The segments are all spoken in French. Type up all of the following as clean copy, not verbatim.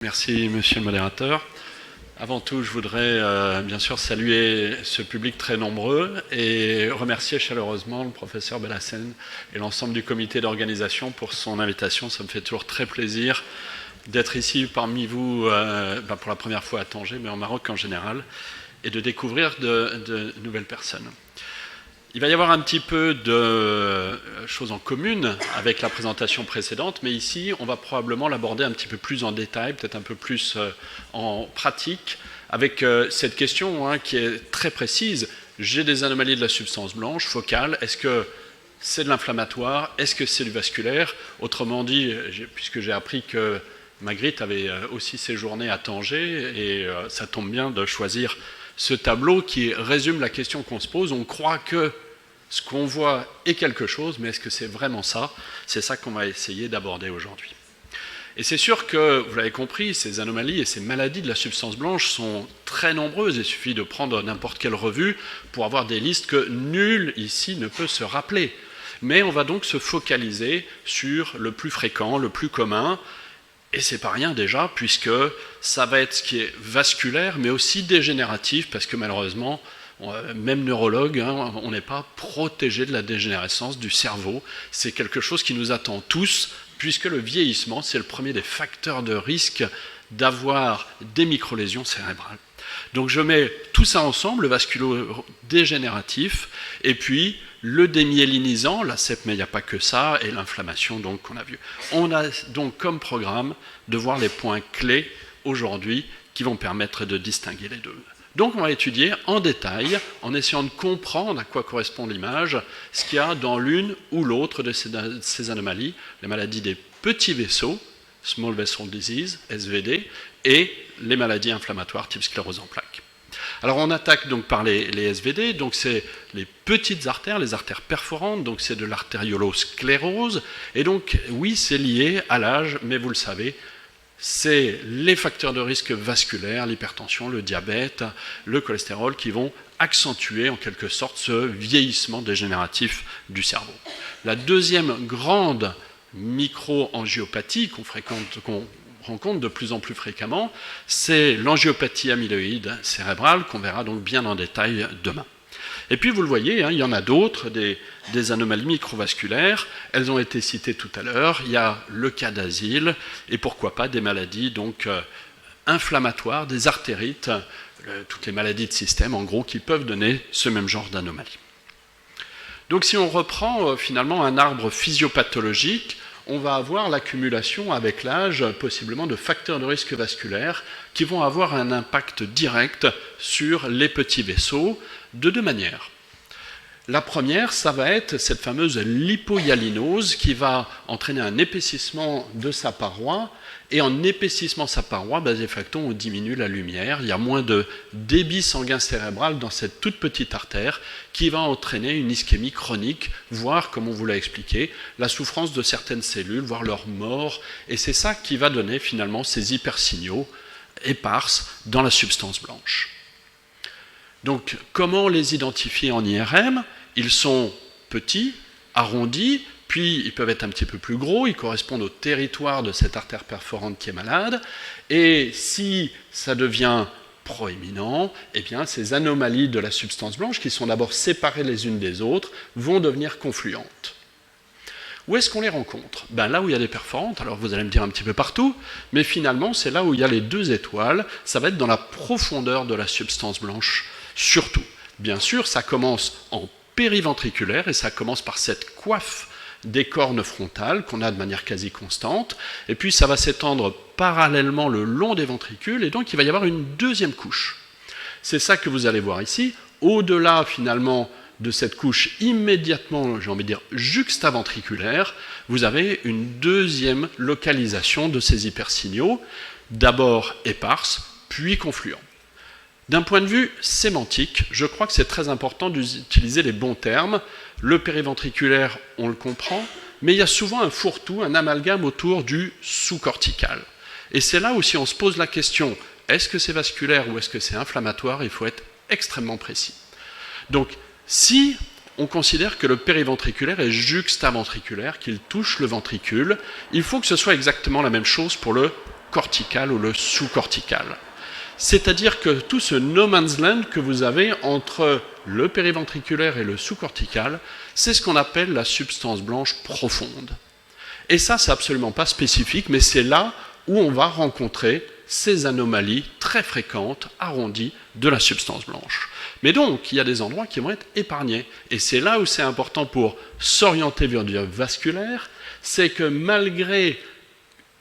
Merci, monsieur le modérateur. Avant tout, je voudrais bien sûr saluer ce public très nombreux et remercier chaleureusement le professeur Bellassène et l'ensemble du comité d'organisation pour son invitation. Ça me fait toujours très plaisir d'être ici parmi vous pour la première fois à Tanger, mais en Maroc en général, et de découvrir de nouvelles personnes. Il va y avoir un petit peu de choses en commune avec la présentation précédente, mais ici, on va probablement l'aborder un petit peu plus en détail, peut-être un peu plus en pratique, avec cette question qui est très précise. J'ai des anomalies de la substance blanche focale. Est-ce que c'est de l'inflammatoire? Est-ce que c'est du vasculaire? Autrement dit, puisque j'ai appris que Magritte avait aussi séjourné à Tanger, et ça tombe bien de choisir ce tableau qui résume la question qu'on se pose. On croit que ce qu'on voit est quelque chose, mais est-ce que c'est vraiment ça? C'est ça qu'on va essayer d'aborder aujourd'hui. Et c'est sûr que, vous l'avez compris, ces anomalies et ces maladies de la substance blanche sont très nombreuses. Il suffit de prendre n'importe quelle revue pour avoir des listes que nul ici ne peut se rappeler. Mais on va donc se focaliser sur le plus fréquent, le plus commun. Et c'est pas rien déjà, puisque ça va être ce qui est vasculaire, mais aussi dégénératif, parce que malheureusement, même neurologue, on n'est pas protégé de la dégénérescence du cerveau. C'est quelque chose qui nous attend tous, puisque le vieillissement, c'est le premier des facteurs de risque d'avoir des microlésions cérébrales. Donc je mets tout ça ensemble, le vasculo-dégénératif, et puis le démyélinisant, la CEP, mais il n'y a pas que ça, et l'inflammation donc qu'on a vu. On a donc comme programme de voir les points clés aujourd'hui qui vont permettre de distinguer les deux. Donc on va étudier en détail, en essayant de comprendre à quoi correspond l'image, ce qu'il y a dans l'une ou l'autre de ces anomalies, les maladies des petits vaisseaux, Small Vessel Disease, SVD, et les maladies inflammatoires type sclérose en plaques. Alors on attaque donc par les SVD, donc c'est les petites artères, les artères perforantes, donc c'est de l'artériolosclérose, et donc oui c'est lié à l'âge, mais vous le savez, c'est les facteurs de risque vasculaires, l'hypertension, le diabète, le cholestérol qui vont accentuer en quelque sorte ce vieillissement dégénératif du cerveau. La deuxième grande micro-angiopathie qu'on rencontre de plus en plus fréquemment, c'est l'angiopathie amyloïde cérébrale qu'on verra donc bien en détail demain. Et puis vous le voyez, il y en a d'autres, des anomalies microvasculaires, elles ont été citées tout à l'heure, il y a le cas d'asile, et pourquoi pas des maladies donc inflammatoires, des artérites, toutes les maladies de système en gros qui peuvent donner ce même genre d'anomalie. Donc si on reprend finalement un arbre physiopathologique, on va avoir l'accumulation avec l'âge possiblement de facteurs de risque vasculaires qui vont avoir un impact direct sur les petits vaisseaux de deux manières. La première, ça va être cette fameuse lipohyalinose qui va entraîner un épaississement de sa paroi, et en épaississement de sa paroi, de facto, on diminue la lumière, il y a moins de débit sanguin cérébral dans cette toute petite artère qui va entraîner une ischémie chronique, voire, comme on vous l'a expliqué, la souffrance de certaines cellules, voire leur mort, et c'est ça qui va donner finalement ces hypersignaux éparses dans la substance blanche. Donc, comment les identifier en IRM? Ils sont petits, arrondis, puis ils peuvent être un petit peu plus gros, ils correspondent au territoire de cette artère perforante qui est malade, et si ça devient proéminent, eh bien ces anomalies de la substance blanche, qui sont d'abord séparées les unes des autres, vont devenir confluentes. Où est-ce qu'on les rencontre? Là où il y a des perforantes, alors vous allez me dire un petit peu partout, mais finalement c'est là où il y a les deux étoiles, ça va être dans la profondeur de la substance blanche, surtout. Bien sûr, ça commence en périventriculaire, et ça commence par cette coiffe des cornes frontales qu'on a de manière quasi constante, et puis ça va s'étendre parallèlement le long des ventricules, et donc il va y avoir une deuxième couche. C'est ça que vous allez voir ici, au-delà finalement de cette couche immédiatement, j'ai envie de dire, juxtaventriculaire, vous avez une deuxième localisation de ces hypersignaux, d'abord éparses, puis confluents. D'un point de vue sémantique, je crois que c'est très important d'utiliser les bons termes. Le périventriculaire, on le comprend, mais il y a souvent un fourre-tout, un amalgame autour du sous-cortical. Et c'est là où si on se pose la question, est-ce que c'est vasculaire ou est-ce que c'est inflammatoire, il faut être extrêmement précis. Donc, si on considère que le périventriculaire est juxtaventriculaire, qu'il touche le ventricule, il faut que ce soit exactement la même chose pour le cortical ou le sous-cortical. C'est-à-dire que tout ce no man's land que vous avez entre le périventriculaire et le sous-cortical, c'est ce qu'on appelle la substance blanche profonde. Et ça, c'est absolument pas spécifique, mais c'est là où on va rencontrer ces anomalies très fréquentes, arrondies, de la substance blanche. Mais donc, il y a des endroits qui vont être épargnés. Et c'est là où c'est important pour s'orienter vers du vasculaire, c'est que malgré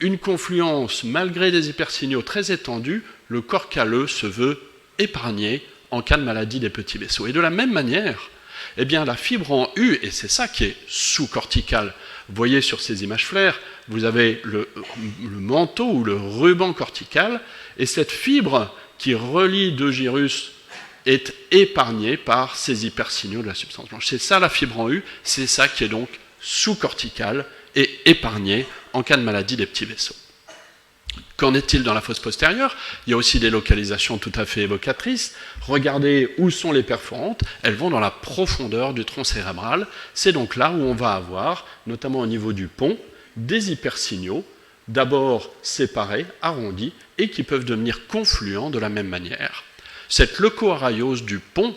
une confluence, malgré des hypersignaux très étendus, le corps calleux se veut épargné en cas de maladie des petits vaisseaux. Et de la même manière, eh bien, la fibre en U, et c'est ça qui est sous-cortical, vous voyez sur ces images flaires, vous avez le manteau ou le ruban cortical, et cette fibre qui relie deux gyrus est épargnée par ces hypersignaux de la substance blanche. C'est ça la fibre en U, c'est ça qui est donc sous-cortical et épargné en cas de maladie des petits vaisseaux. Qu'en est-il dans la fosse postérieure? Il y a aussi des localisations tout à fait évocatrices. Regardez où sont les perforantes. Elles vont dans la profondeur du tronc cérébral. C'est donc là où on va avoir, notamment au niveau du pont, des hypersignaux, d'abord séparés, arrondis, et qui peuvent devenir confluents de la même manière. Cette leucoaraiose du pont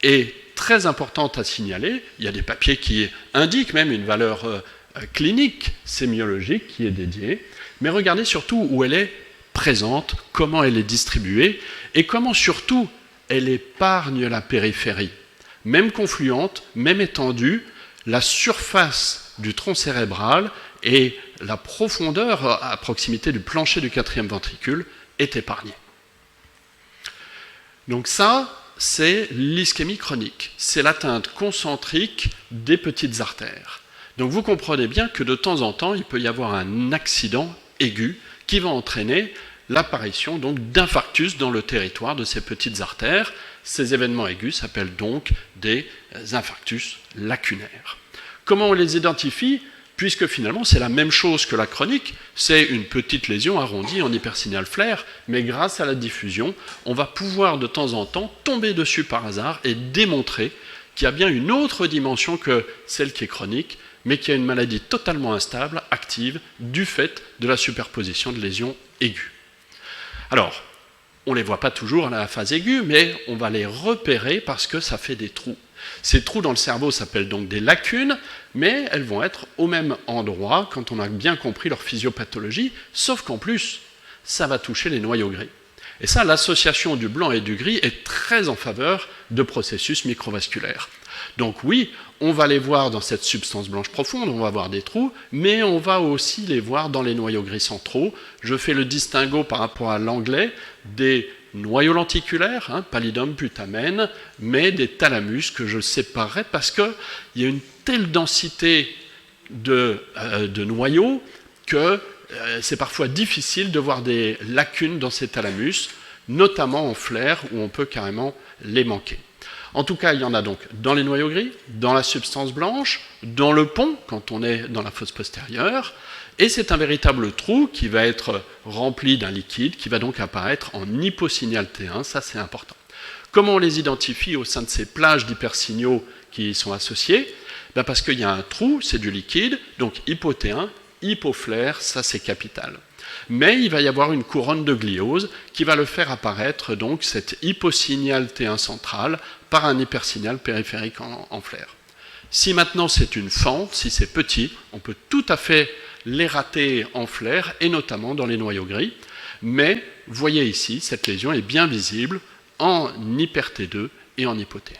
est très importante à signaler. Il y a des papiers qui indiquent même une valeur clinique, sémiologique, qui est dédiée. Mais regardez surtout où elle est présente, comment elle est distribuée, et comment surtout elle épargne la périphérie. Même confluente, même étendue, la surface du tronc cérébral et la profondeur à proximité du plancher du quatrième ventricule est épargnée. Donc ça, c'est l'ischémie chronique. C'est l'atteinte concentrique des petites artères. Donc vous comprenez bien que de temps en temps, il peut y avoir un accident aigu qui va entraîner l'apparition donc d'infarctus dans le territoire de ces petites artères. Ces événements aigus s'appellent donc des infarctus lacunaires. Comment on les identifie? Puisque finalement c'est la même chose que la chronique, c'est une petite lésion arrondie en hypersignal flair, mais grâce à la diffusion, on va pouvoir de temps en temps tomber dessus par hasard et démontrer qu'il y a bien une autre dimension que celle qui est chronique, mais qui a une maladie totalement instable, active, du fait de la superposition de lésions aiguës. Alors, on ne les voit pas toujours à la phase aiguë, mais on va les repérer parce que ça fait des trous. Ces trous dans le cerveau s'appellent donc des lacunes, mais elles vont être au même endroit quand on a bien compris leur physiopathologie, sauf qu'en plus, ça va toucher les noyaux gris. Et ça, l'association du blanc et du gris est très en faveur de processus microvasculaires. Donc oui, on va les voir dans cette substance blanche profonde, on va voir des trous, mais on va aussi les voir dans les noyaux gris centraux. Je fais le distinguo par rapport à l'anglais des noyaux lenticulaires, pallidum, putamen, mais des thalamus que je séparerai parce qu'il y a une telle densité de noyaux que c'est parfois difficile de voir des lacunes dans ces thalamus, notamment en flair où on peut carrément les manquer. En tout cas, il y en a donc dans les noyaux gris, dans la substance blanche, dans le pont, quand on est dans la fosse postérieure, et c'est un véritable trou qui va être rempli d'un liquide qui va donc apparaître en hyposignal T1, ça c'est important. Comment on les identifie au sein de ces plages d'hypersignaux qui y sont associés? Parce qu'il y a un trou, c'est du liquide, donc hypo T1, hypoflair, ça c'est capital. Mais il va y avoir une couronne de gliose qui va le faire apparaître, donc cet hyposignal T1 central par un hypersignal périphérique en flair. Si maintenant c'est une fente, si c'est petit, on peut tout à fait les rater en flair, et notamment dans les noyaux gris. Mais, voyez ici, cette lésion est bien visible en hyper T2 et en hypo T1.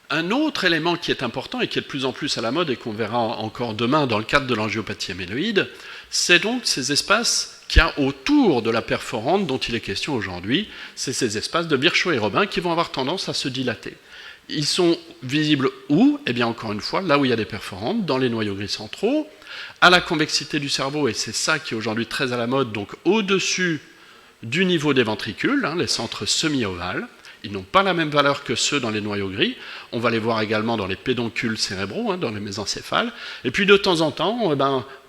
Un autre élément qui est important et qui est de plus en plus à la mode et qu'on verra encore demain dans le cadre de l'angiopathie amyloïde, c'est donc ces espaces qu'il y a autour de la perforante dont il est question aujourd'hui. C'est ces espaces de Virchow et Robin qui vont avoir tendance à se dilater. Ils sont visibles où? Eh bien, encore une fois, là où il y a des perforantes, dans les noyaux gris centraux, à la convexité du cerveau, et c'est ça qui est aujourd'hui très à la mode, donc au-dessus du niveau des ventricules, les centres semi-ovales. Ils n'ont pas la même valeur que ceux dans les noyaux gris. On va les voir également dans les pédoncules cérébraux, dans les mésencéphales. Et puis de temps en temps,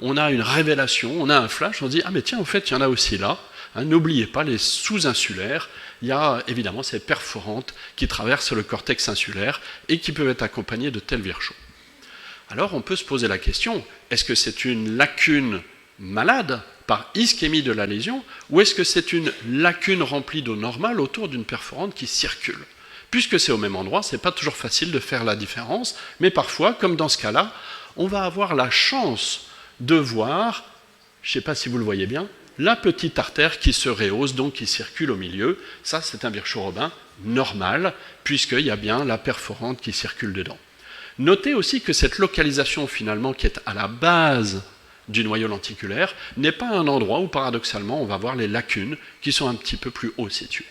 on a une révélation, on a un flash, on se dit « Ah mais tiens, en fait, il y en a aussi là. » N'oubliez pas les sous-insulaires. Il y a évidemment ces perforantes qui traversent le cortex insulaire et qui peuvent être accompagnées de tels Virchow. Alors on peut se poser la question, est-ce que c'est une lacune malade par ischémie de la lésion, ou est-ce que c'est une lacune remplie d'eau normale autour d'une perforante qui circule? Puisque c'est au même endroit, ce n'est pas toujours facile de faire la différence, mais parfois, comme dans ce cas-là, on va avoir la chance de voir, je ne sais pas si vous le voyez bien, la petite artère qui se rehausse, donc qui circule au milieu. Ça, c'est un Virchow-Robin normal, puisqu'il y a bien la perforante qui circule dedans. Notez aussi que cette localisation, finalement, qui est à la base du noyau lenticulaire, n'est pas un endroit où, paradoxalement, on va voir les lacunes qui sont un petit peu plus haut situées.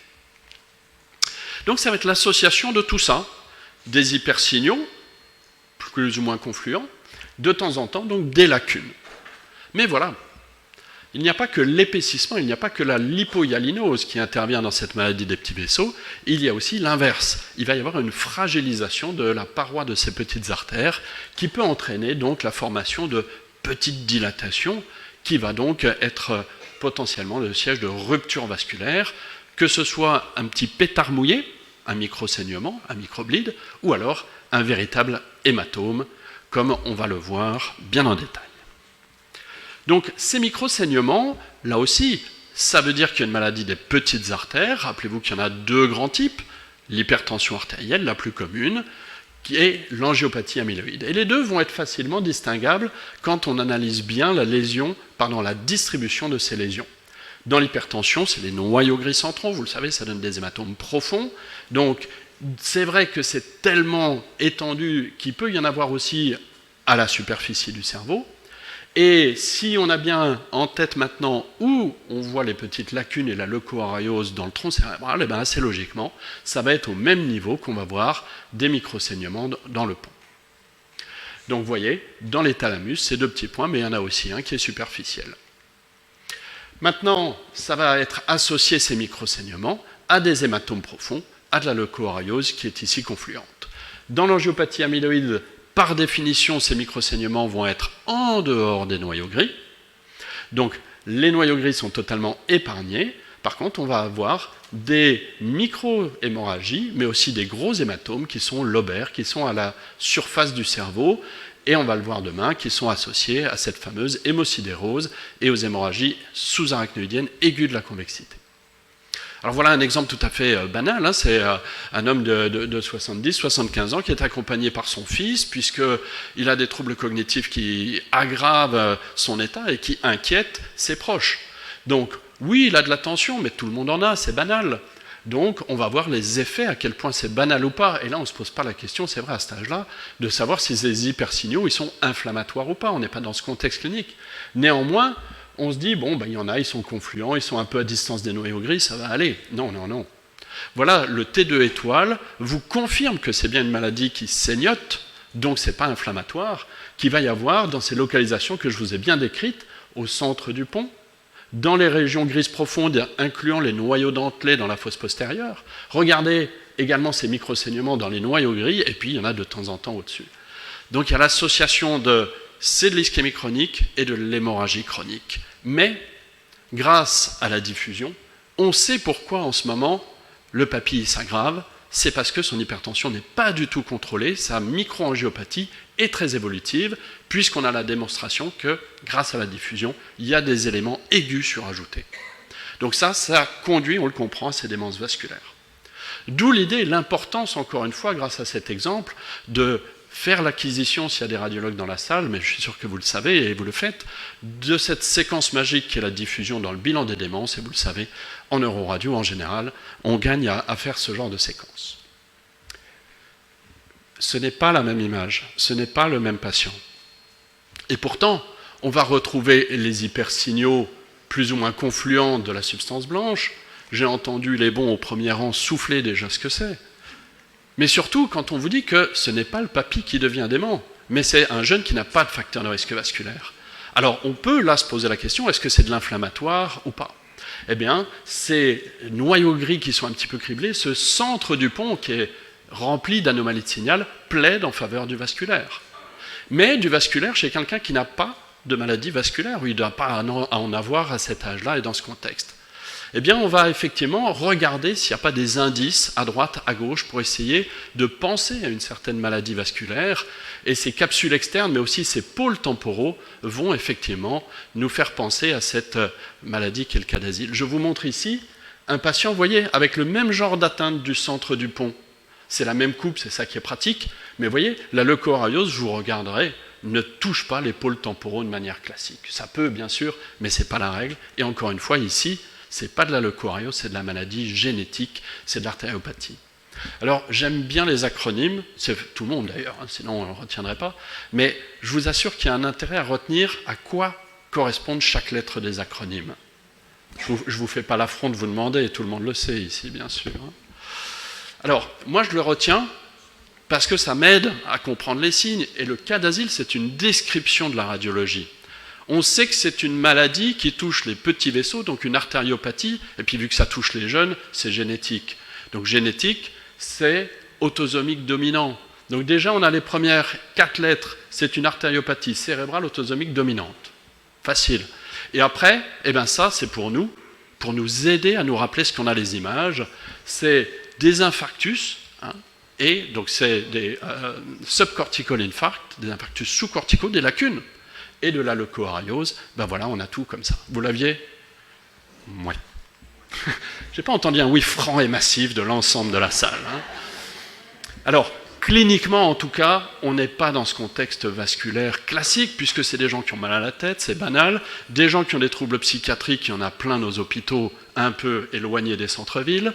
Donc ça va être l'association de tout ça, des hypersignaux, plus ou moins confluents, de temps en temps, donc des lacunes. Mais voilà, il n'y a pas que l'épaississement, il n'y a pas que la lipohyalinose qui intervient dans cette maladie des petits vaisseaux, il y a aussi l'inverse. Il va y avoir une fragilisation de la paroi de ces petites artères qui peut entraîner donc la formation de petites dilatations qui va donc être potentiellement le siège de rupture vasculaire, que ce soit un petit pétard mouillé, un microsaignement, un microbleed, ou alors un véritable hématome, comme on va le voir bien en détail. Donc ces microsaignements, là aussi, ça veut dire qu'il y a une maladie des petites artères. Rappelez-vous qu'il y en a deux grands types, l'hypertension artérielle, la plus commune, qui est l'angiopathie amyloïde. Et les deux vont être facilement distinguables quand on analyse bien la distribution de ces lésions. Dans l'hypertension, c'est les noyaux gris centraux, vous le savez, ça donne des hématomes profonds. Donc c'est vrai que c'est tellement étendu qu'il peut y en avoir aussi à la superficie du cerveau. Et si on a bien en tête maintenant où on voit les petites lacunes et la leucoariose dans le tronc cérébral, et bien assez logiquement, ça va être au même niveau qu'on va voir des microsaignements dans le pont. Donc vous voyez, dans les thalamus, c'est deux petits points, mais il y en a aussi un qui est superficiel. Maintenant, ça va être associé, ces microsaignements, à des hématomes profonds, à de la leucoariose qui est ici confluente. Dans l'angiopathie amyloïde, par définition, ces microsaignements vont être en dehors des noyaux gris. Donc, les noyaux gris sont totalement épargnés. Par contre, on va avoir des micro-hémorragies, mais aussi des gros hématomes qui sont lobaires, qui sont à la surface du cerveau, et on va le voir demain, qui sont associés à cette fameuse hémosidérose et aux hémorragies sous-arachnoïdiennes aiguës de la convexité. Alors voilà un exemple tout à fait banal, hein, c'est un homme de 70-75 ans qui est accompagné par son fils, puisqu'il a des troubles cognitifs qui aggravent son état et qui inquiètent ses proches. Donc oui, il a de la tension, mais tout le monde en a, c'est banal. Donc on va voir les effets, à quel point c'est banal ou pas. Et là, on ne se pose pas la question, c'est vrai à cet âge-là, de savoir si ces hypersignaux ils sont inflammatoires ou pas. On n'est pas dans ce contexte clinique. Néanmoins, on se dit, bon, il y en a, ils sont confluents, ils sont un peu à distance des noyaux gris, ça va aller. Non, non, non. Voilà, le T2 étoile vous confirme que c'est bien une maladie qui saignote, donc ce n'est pas inflammatoire, qu'il va y avoir dans ces localisations que je vous ai bien décrites, au centre du pont, dans les régions grises profondes, incluant les noyaux dentelés dans la fosse postérieure. Regardez également ces microsaignements dans les noyaux gris, et puis il y en a de temps en temps au-dessus. Donc il y a l'association de l'ischémie chronique et de l'hémorragie chronique. Mais, grâce à la diffusion, on sait pourquoi en ce moment le papy s'aggrave, c'est parce que son hypertension n'est pas du tout contrôlée, sa microangiopathie est très évolutive, puisqu'on a la démonstration que, grâce à la diffusion, il y a des éléments aigus surajoutés. Donc ça conduit, on le comprend, à ces démences vasculaires. D'où l'idée et l'importance, encore une fois, grâce à cet exemple, de faire l'acquisition, s'il y a des radiologues dans la salle, mais je suis sûr que vous le savez et vous le faites, de cette séquence magique qui est la diffusion dans le bilan des démences, et vous le savez, en neuroradio en général, on gagne à faire ce genre de séquence. Ce n'est pas la même image, ce n'est pas le même patient. Et pourtant, on va retrouver les hypersignaux plus ou moins confluents de la substance blanche. J'ai entendu les bons au premier rang souffler déjà ce que c'est. Mais surtout, quand on vous dit que ce n'est pas le papy qui devient dément, mais c'est un jeune qui n'a pas de facteur de risque vasculaire. Alors, on peut là se poser la question, est-ce que c'est de l'inflammatoire ou pas? Eh bien, ces noyaux gris qui sont un petit peu criblés, ce centre du pont qui est rempli d'anomalies de signal, plaide en faveur du vasculaire. Mais du vasculaire chez quelqu'un qui n'a pas de maladie vasculaire, ou il ne doit pas en avoir à cet âge-là et dans ce contexte. Eh bien, on va effectivement regarder s'il n'y a pas des indices à droite, à gauche, pour essayer de penser à une certaine maladie vasculaire. Et ces capsules externes, mais aussi ces pôles temporaux, vont effectivement nous faire penser à cette maladie qu'est le cas d'asile. Je vous montre ici un patient, vous voyez, avec le même genre d'atteinte du centre du pont. C'est la même coupe, c'est ça qui est pratique. Mais vous voyez, la leucoariose, je vous regarderai, ne touche pas les pôles temporaux de manière classique. Ça peut, bien sûr, mais ce n'est pas la règle. Et encore une fois, ici, ce n'est pas de la leucoariose, c'est de la maladie génétique, c'est de l'artériopathie. Alors, j'aime bien les acronymes, c'est tout le monde d'ailleurs, hein, sinon on ne le retiendrait pas, mais je vous assure qu'il y a un intérêt à retenir à quoi correspondent chaque lettre des acronymes. Je ne vous fais pas l'affront de vous demander, tout le monde le sait ici, bien sûr. Hein. Alors, moi je le retiens parce que ça m'aide à comprendre les signes, et le cas d'asile, c'est une description de la radiologie. On sait que c'est une maladie qui touche les petits vaisseaux, donc une artériopathie, et puis vu que ça touche les jeunes, c'est génétique. Donc génétique, c'est autosomique dominant. Donc déjà, on a les premières 4 lettres, c'est une artériopathie cérébrale autosomique dominante. Facile. Et après, eh ben ça, c'est pour nous aider à nous rappeler ce qu'on a les images, c'est des infarctus, hein, et donc c'est des subcortical infarcts, des infarctus sous-corticaux, des lacunes, et de la leucoariose, ben voilà, on a tout comme ça. Vous l'aviez ? Ouais. J'ai pas entendu un oui franc et massif de l'ensemble de la salle. Hein. Alors, cliniquement en tout cas, on n'est pas dans ce contexte vasculaire classique, puisque c'est des gens qui ont mal à la tête, c'est banal, des gens qui ont des troubles psychiatriques, il y en a plein nos hôpitaux un peu éloignés des centres-villes,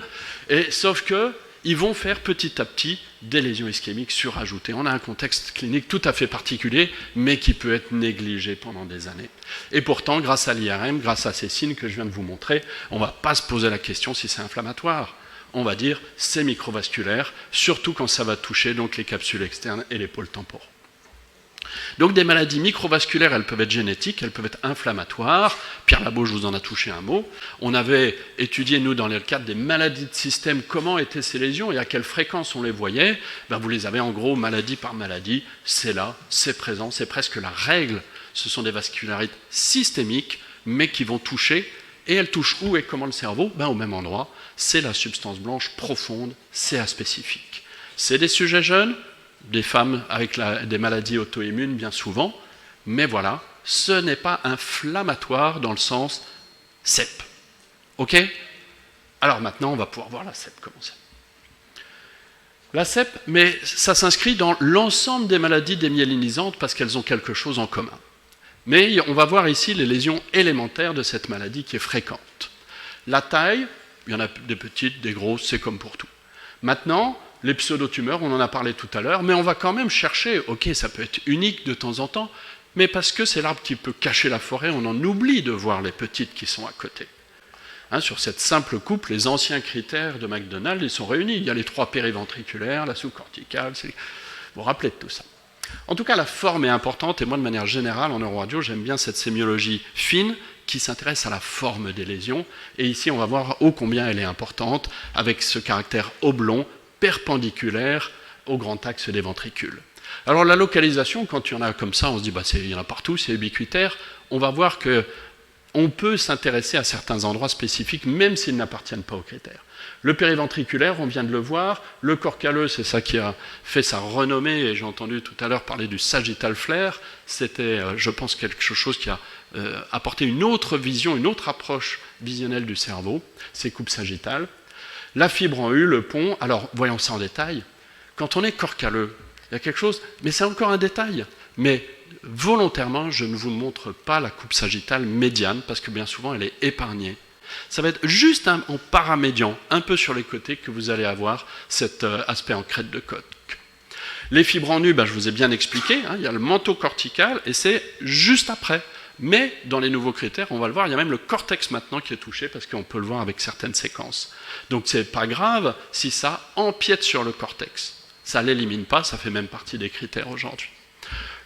et sauf que ils vont faire petit à petit des lésions ischémiques surajoutées. On a un contexte clinique tout à fait particulier, mais qui peut être négligé pendant des années. Et pourtant, grâce à l'IRM, grâce à ces signes que je viens de vous montrer, on ne va pas se poser la question si c'est inflammatoire. On va dire c'est microvasculaire, surtout quand ça va toucher donc les capsules externes et les pôles temporaux. Donc des maladies microvasculaires, elles peuvent être génétiques, elles peuvent être inflammatoires. Pierre Labauche vous en a touché un mot. On avait étudié, nous, dans le cadre des maladies de système, comment étaient ces lésions et à quelle fréquence on les voyait. Ben, vous les avez en gros maladie par maladie. C'est là, c'est présent, c'est presque la règle. Ce sont des vascularites systémiques, mais qui vont toucher. Et elles touchent où et comment le cerveau? Ben, au même endroit. C'est la substance blanche profonde, c'est aspécifique. C'est des sujets jeunes, des femmes avec des maladies auto-immunes bien souvent, mais voilà, ce n'est pas inflammatoire dans le sens CEP. Ok? Alors maintenant, on va pouvoir voir la CEP, comment c'est. La CEP, mais ça s'inscrit dans l'ensemble des maladies démyélinisantes parce qu'elles ont quelque chose en commun. Mais on va voir ici les lésions élémentaires de cette maladie qui est fréquente. La taille, il y en a des petites, des grosses, c'est comme pour tout. Maintenant, les pseudotumeurs, on en a parlé tout à l'heure, mais on va quand même chercher, ok, ça peut être unique de temps en temps, mais parce que c'est l'arbre qui peut cacher la forêt, on en oublie de voir les petites qui sont à côté. Hein, sur cette simple coupe, les anciens critères de McDonald, ils sont réunis. Il y a les 3 périventriculaires, la sous-corticale, vous vous rappelez de tout ça. En tout cas, la forme est importante, et moi, de manière générale, en neuroradio, j'aime bien cette sémiologie fine qui s'intéresse à la forme des lésions, et ici, on va voir ô combien elle est importante, avec ce caractère oblong, perpendiculaire au grand axe des ventricules. Alors la localisation, quand il y en a comme ça, on se dit bah, il y en a partout, c'est ubiquitaire. On va voir qu'on peut s'intéresser à certains endroits spécifiques, même s'ils n'appartiennent pas aux critères. Le périventriculaire, on vient de le voir. Le corps calleux, c'est ça qui a fait sa renommée, et j'ai entendu tout à l'heure parler du sagittal flare. C'était, je pense, quelque chose qui a apporté une autre vision, une autre approche visionnelle du cerveau, ces coupes sagittales. La fibre en U, le pont, alors voyons ça en détail. Quand on est corps calleux, il y a quelque chose, mais c'est encore un détail. Mais volontairement, je ne vous montre pas la coupe sagittale médiane, parce que bien souvent, elle est épargnée. Ça va être juste en paramédian, un peu sur les côtés, que vous allez avoir cet aspect en crête de côte. Les fibres en U, ben, je vous ai bien expliqué, hein, il y a le manteau cortical, et c'est juste après. Mais dans les nouveaux critères, on va le voir, il y a même le cortex maintenant qui est touché, parce qu'on peut le voir avec certaines séquences. Donc c'est pas grave si ça empiète sur le cortex. Ça ne l'élimine pas, ça fait même partie des critères aujourd'hui.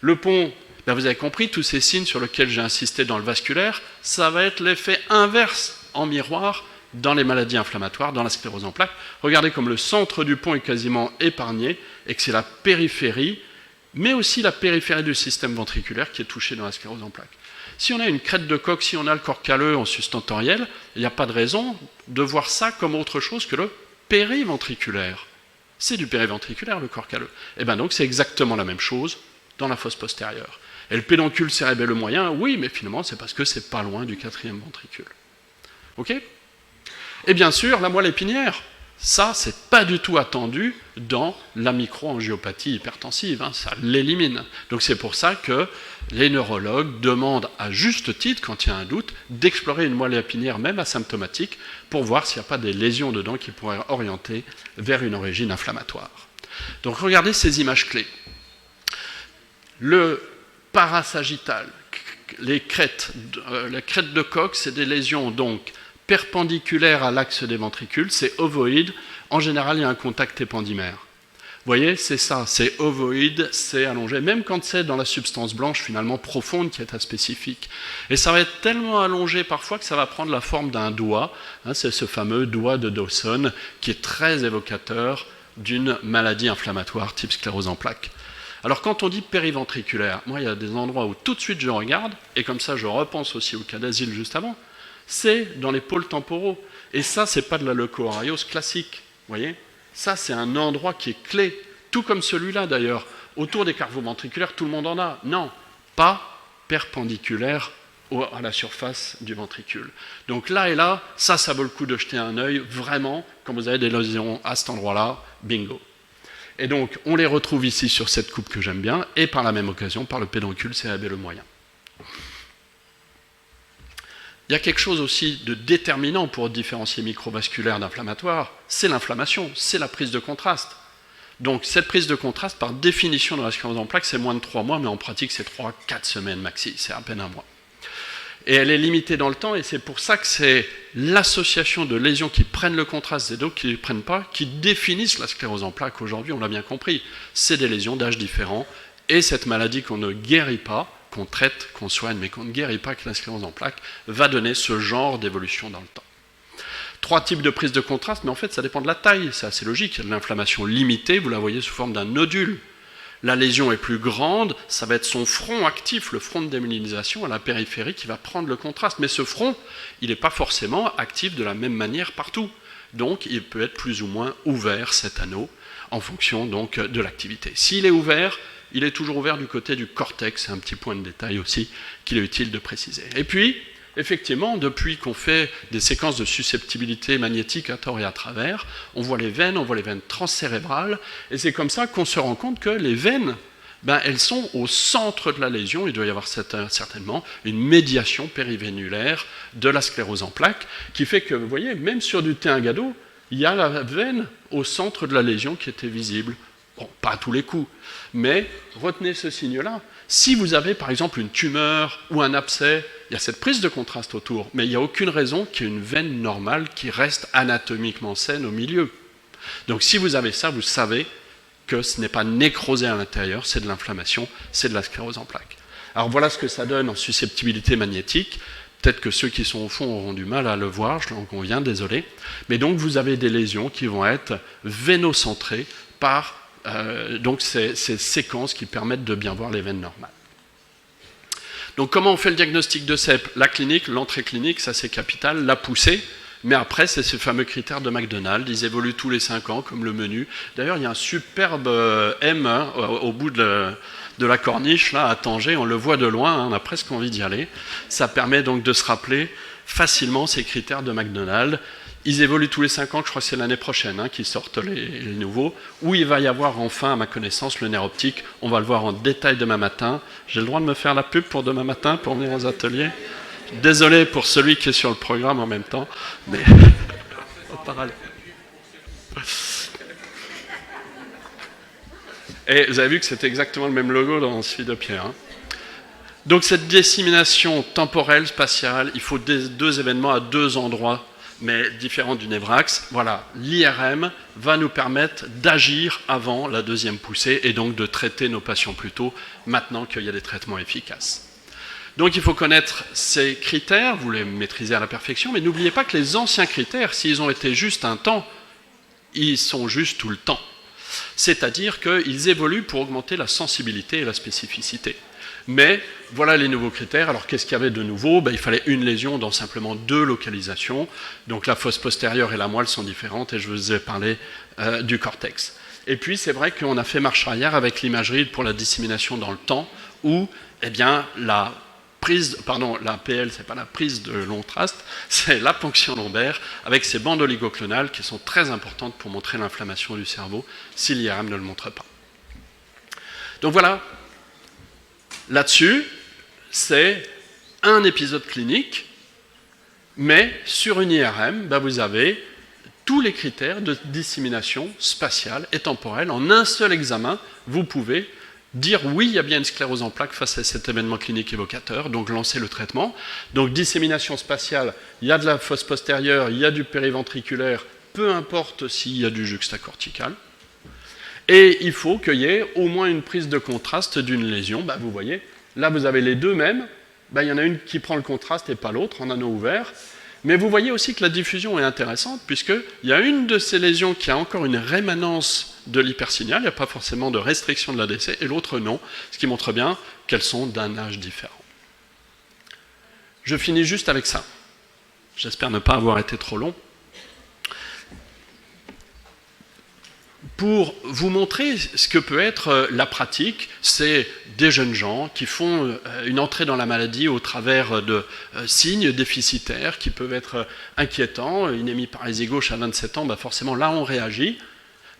Le pont, ben vous avez compris, tous ces signes sur lesquels j'ai insisté dans le vasculaire, ça va être l'effet inverse en miroir dans les maladies inflammatoires, dans la sclérose en plaques. Regardez comme le centre du pont est quasiment épargné, et que c'est la périphérie, mais aussi la périphérie du système ventriculaire qui est touchée dans la sclérose en plaques. Si on a une crête de coque, si on a le corps calleux en substentoriel, il n'y a pas de raison de voir ça comme autre chose que le périventriculaire. C'est du périventriculaire, le corps calleux. Et bien donc c'est exactement la même chose dans la fosse postérieure. Et le pédoncule cérébelleux moyen, oui, mais finalement c'est parce que c'est pas loin du 4e ventricule. Ok ? Et bien sûr, la moelle épinière, ça, c'est pas du tout attendu dans la microangiopathie hypertensive, hein, ça l'élimine. Donc c'est pour ça que les neurologues demandent à juste titre, quand il y a un doute, d'explorer une moelle épinière même asymptomatique pour voir s'il n'y a pas des lésions dedans qui pourraient orienter vers une origine inflammatoire. Donc regardez ces images clés. Le parasagittal, les crêtes de coque, c'est des lésions donc perpendiculaires à l'axe des ventricules, c'est ovoïde. En général, il y a un contact épendymaire. Vous voyez, c'est ça, c'est ovoïde, c'est allongé, même quand c'est dans la substance blanche finalement profonde qui est aspécifique. Et ça va être tellement allongé parfois que ça va prendre la forme d'un doigt, hein, c'est ce fameux doigt de Dawson qui est très évocateur d'une maladie inflammatoire type sclérose en plaques. Alors quand on dit périventriculaire, moi il y a des endroits où tout de suite je regarde, et comme ça je repense aussi au cas d'asile juste avant, c'est dans les pôles temporaux. Et ça, c'est pas de la leucoariose classique, vous voyez ? Ça, c'est un endroit qui est clé, tout comme celui-là d'ailleurs. Autour des carvoventriculaires, tout le monde en a. Non, pas perpendiculaire à la surface du ventricule. Donc là et là, ça vaut le coup de jeter un œil, vraiment, quand vous avez des lésions à cet endroit-là, bingo. Et donc, on les retrouve ici sur cette coupe que j'aime bien, et par la même occasion, par le pédoncule cérébelleux moyen. Il y a quelque chose aussi de déterminant pour différencier microvasculaire d'inflammatoire, c'est l'inflammation, c'est la prise de contraste. Donc cette prise de contraste, par définition dans la sclérose en plaques, c'est moins de 3 mois, mais en pratique c'est 3-4 semaines maxi, c'est à peine un mois. Et elle est limitée dans le temps, et c'est pour ça que c'est l'association de lésions qui prennent le contraste et d'autres qui ne le prennent pas, qui définissent la sclérose en plaques aujourd'hui, on l'a bien compris. C'est des lésions d'âge différents, et cette maladie qu'on ne guérit pas, qu'on traite, qu'on soigne, mais qu'on ne guérit pas, que la sclérose en plaques, va donner ce genre d'évolution dans le temps. 3 types de prise de contraste, mais en fait ça dépend de la taille, c'est assez logique. Il y a de l'inflammation limitée, vous la voyez sous forme d'un nodule. La lésion est plus grande, ça va être son front actif, le front de démyélinisation à la périphérie qui va prendre le contraste. Mais ce front, il n'est pas forcément actif de la même manière partout. Donc il peut être plus ou moins ouvert, cet anneau, en fonction donc de l'activité. S'il est ouvert, il est toujours ouvert du côté du cortex, c'est un petit point de détail aussi qu'il est utile de préciser. Et puis, effectivement, depuis qu'on fait des séquences de susceptibilité magnétique à tort et à travers, on voit les veines transcérébrales, et c'est comme ça qu'on se rend compte que les veines, elles sont au centre de la lésion. Il doit y avoir certainement une médiation périvénulaire de la sclérose en plaques, qui fait que, vous voyez, même sur du T1-GADO, il y a la veine au centre de la lésion qui était visible. Bon, pas à tous les coups, mais retenez ce signe-là. Si vous avez par exemple une tumeur ou un abcès, il y a cette prise de contraste autour, mais il n'y a aucune raison qu'il y ait une veine normale qui reste anatomiquement saine au milieu. Donc si vous avez ça, vous savez que ce n'est pas nécrosé à l'intérieur, c'est de l'inflammation, c'est de la sclérose en plaques. Alors voilà ce que ça donne en susceptibilité magnétique. Peut-être que ceux qui sont au fond auront du mal à le voir, je l'en conviens, désolé. Mais donc vous avez des lésions qui vont être vénocentrées par donc ces séquences qui permettent de bien voir les veines normales. Donc comment on fait le diagnostic de CEP ? La clinique, l'entrée clinique, ça c'est capital, la poussée, mais après c'est ces fameux critères de McDonald's, ils évoluent tous les 5 ans comme le menu. D'ailleurs il y a un superbe M au bout de la corniche, là à Tanger, on le voit de loin, hein, on a presque envie d'y aller. Ça permet donc de se rappeler facilement ces critères de McDonald's. Ils évoluent tous les 5 ans, je crois que c'est l'année prochaine qu'ils sortent les nouveaux, où il va y avoir enfin, à ma connaissance, le nerf optique. On va le voir en détail demain matin. J'ai le droit de me faire la pub pour demain matin, pour venir aux ateliers. Désolé pour celui qui est sur le programme en même temps, mais en parallèle. Et vous avez vu que c'était exactement le même logo dans celui de Pierre. Hein. Donc cette dissémination temporelle, spatiale, il faut 2 événements à 2 endroits, mais différent du névrax. Voilà, l'IRM va nous permettre d'agir avant la 2e poussée et donc de traiter nos patients plus tôt, maintenant qu'il y a des traitements efficaces. Donc il faut connaître ces critères, vous les maîtrisez à la perfection, mais n'oubliez pas que les anciens critères, s'ils ont été juste un temps, ils sont juste tout le temps. C'est-à-dire qu'ils évoluent pour augmenter la sensibilité et la spécificité. Mais voilà les nouveaux critères. Alors qu'est-ce qu'il y avait de nouveau? Il fallait une lésion dans simplement 2 localisations. Donc la fosse postérieure et la moelle sont différentes et je vous ai parlé du cortex. Et puis c'est vrai qu'on a fait marche arrière avec l'imagerie pour la dissémination dans le temps où la PL, c'est pas la prise de long traste, c'est la ponction lombaire avec ces bandes oligoclonales qui sont très importantes pour montrer l'inflammation du cerveau si l'IRM ne le montre pas. Donc voilà, là-dessus, c'est un épisode clinique, mais sur une IRM, vous avez tous les critères de dissémination spatiale et temporelle. En un seul examen, vous pouvez dire oui, il y a bien une sclérose en plaques face à cet événement clinique évocateur, donc lancer le traitement. Donc dissémination spatiale, il y a de la fosse postérieure, il y a du périventriculaire, peu importe s'il y a du juxtacortical. Et il faut qu'il y ait au moins une prise de contraste d'une lésion. Vous voyez, là vous avez les deux mêmes, il y en a une qui prend le contraste et pas l'autre, en anneau ouvert. Mais vous voyez aussi que la diffusion est intéressante, puisqu'il y a une de ces lésions qui a encore une rémanence de l'hypersignal, il n'y a pas forcément de restriction de l'ADC, et l'autre non, ce qui montre bien qu'elles sont d'un âge différent. Je finis juste avec ça. J'espère ne pas avoir été trop long. Pour vous montrer ce que peut être la pratique, c'est des jeunes gens qui font une entrée dans la maladie au travers de signes déficitaires qui peuvent être inquiétants. Une hémiparésie gauche à 27 ans, forcément là on réagit,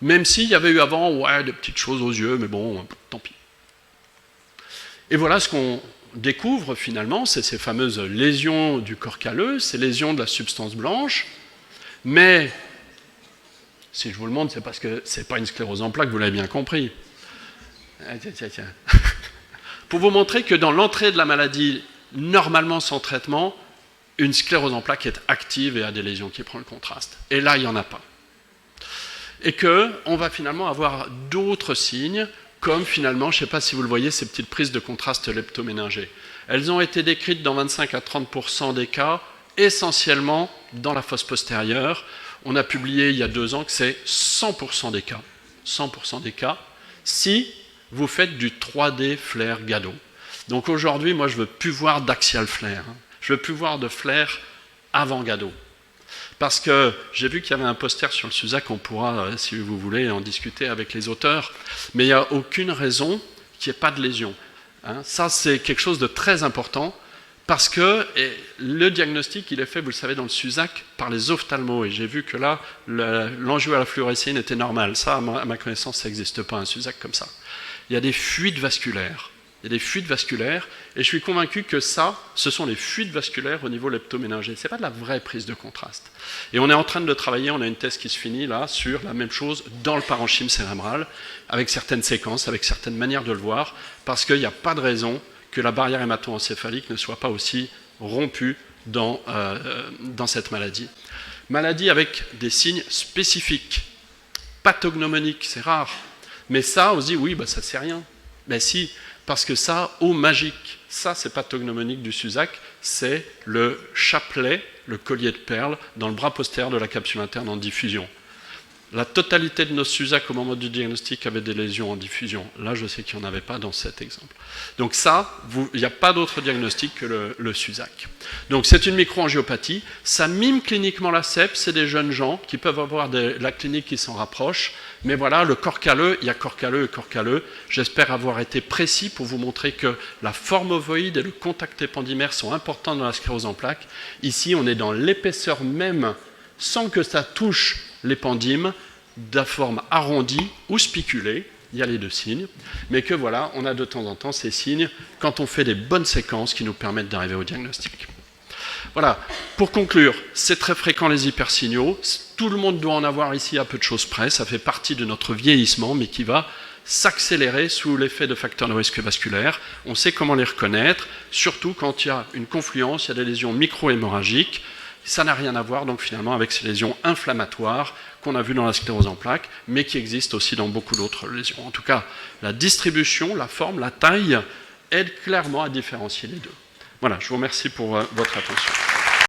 même s'il y avait eu avant des petites choses aux yeux, mais bon, tant pis. Et voilà ce qu'on découvre finalement, c'est ces fameuses lésions du corps calleux, ces lésions de la substance blanche, mais si je vous le montre, c'est parce que ce n'est pas une sclérose en plaques, vous l'avez bien compris. Tiens. Pour vous montrer que dans l'entrée de la maladie, normalement sans traitement, une sclérose en plaques est active et a des lésions qui prennent le contraste. Et là, il n'y en a pas. Et qu'on va finalement avoir d'autres signes, comme finalement, je ne sais pas si vous le voyez, ces petites prises de contraste leptoméningées. Elles ont été décrites dans 25 à 30% des cas, essentiellement dans la fosse postérieure. On a publié il y a 2 ans que c'est 100% des cas. 100% des cas, si vous faites du 3D flair Gado. Donc aujourd'hui, moi, je ne veux plus voir d'axial flair. Je ne veux plus voir de flair avant Gado. Parce que j'ai vu qu'il y avait un poster sur le SUSAC, on pourra, si vous voulez, en discuter avec les auteurs, mais il n'y a aucune raison qu'il n'y ait pas de lésion. Ça, c'est quelque chose de très important. Parce que le diagnostic, il est fait, vous le savez, dans le SUSAC, par les ophtalmos. Et j'ai vu que là, l'angio à la fluorescéine était normal. Ça, à ma connaissance, ça n'existe pas, un SUSAC comme ça. Il y a des fuites vasculaires. Il y a des fuites vasculaires. Et je suis convaincu que ça, ce sont les fuites vasculaires au niveau leptoméningé. Ce n'est pas de la vraie prise de contraste. Et on est en train de travailler, on a une thèse qui se finit là, sur la même chose dans le parenchyme cérébral, avec certaines séquences, avec certaines manières de le voir, parce qu'il n'y a pas de raison que la barrière hémato-encéphalique ne soit pas aussi rompue dans cette maladie. Maladie avec des signes spécifiques, pathognomoniques, c'est rare. Mais ça, on se dit, oui, ça c'est rien. Mais si, parce que ça, au magique, ça c'est pathognomonique du SUSAC, c'est le chapelet, le collier de perles, dans le bras postérieur de la capsule interne en diffusion. La totalité de nos SUSAC au moment du diagnostic avait des lésions en diffusion. Là, je sais qu'il n'y en avait pas dans cet exemple. Donc ça, il n'y a pas d'autre diagnostic que le SUSAC. Donc c'est une microangiopathie. Ça mime cliniquement la CEP. C'est des jeunes gens qui peuvent avoir la clinique qui s'en rapproche. Mais voilà, le corps calleux, il y a corps calleux et corps calleux. J'espère avoir été précis pour vous montrer que la forme ovoïde et le contact épendymère sont importants dans la sclérose en plaques. Ici, on est dans l'épaisseur même, sans que ça touche l'épendyme, de forme arrondie ou spiculée, il y a les deux signes, mais que voilà, on a de temps en temps ces signes quand on fait des bonnes séquences qui nous permettent d'arriver au diagnostic. Voilà, pour conclure, c'est très fréquent les hypersignaux, tout le monde doit en avoir ici à peu de choses près, ça fait partie de notre vieillissement, mais qui va s'accélérer sous l'effet de facteurs de risque vasculaire. On sait comment les reconnaître, surtout quand il y a une confluence, il y a des lésions micro-hémorragiques. Ça n'a rien à voir donc finalement avec ces lésions inflammatoires qu'on a vues dans la sclérose en plaques, mais qui existent aussi dans beaucoup d'autres lésions. En tout cas, la distribution, la forme, la taille aident clairement à différencier les deux. Voilà, je vous remercie pour votre attention.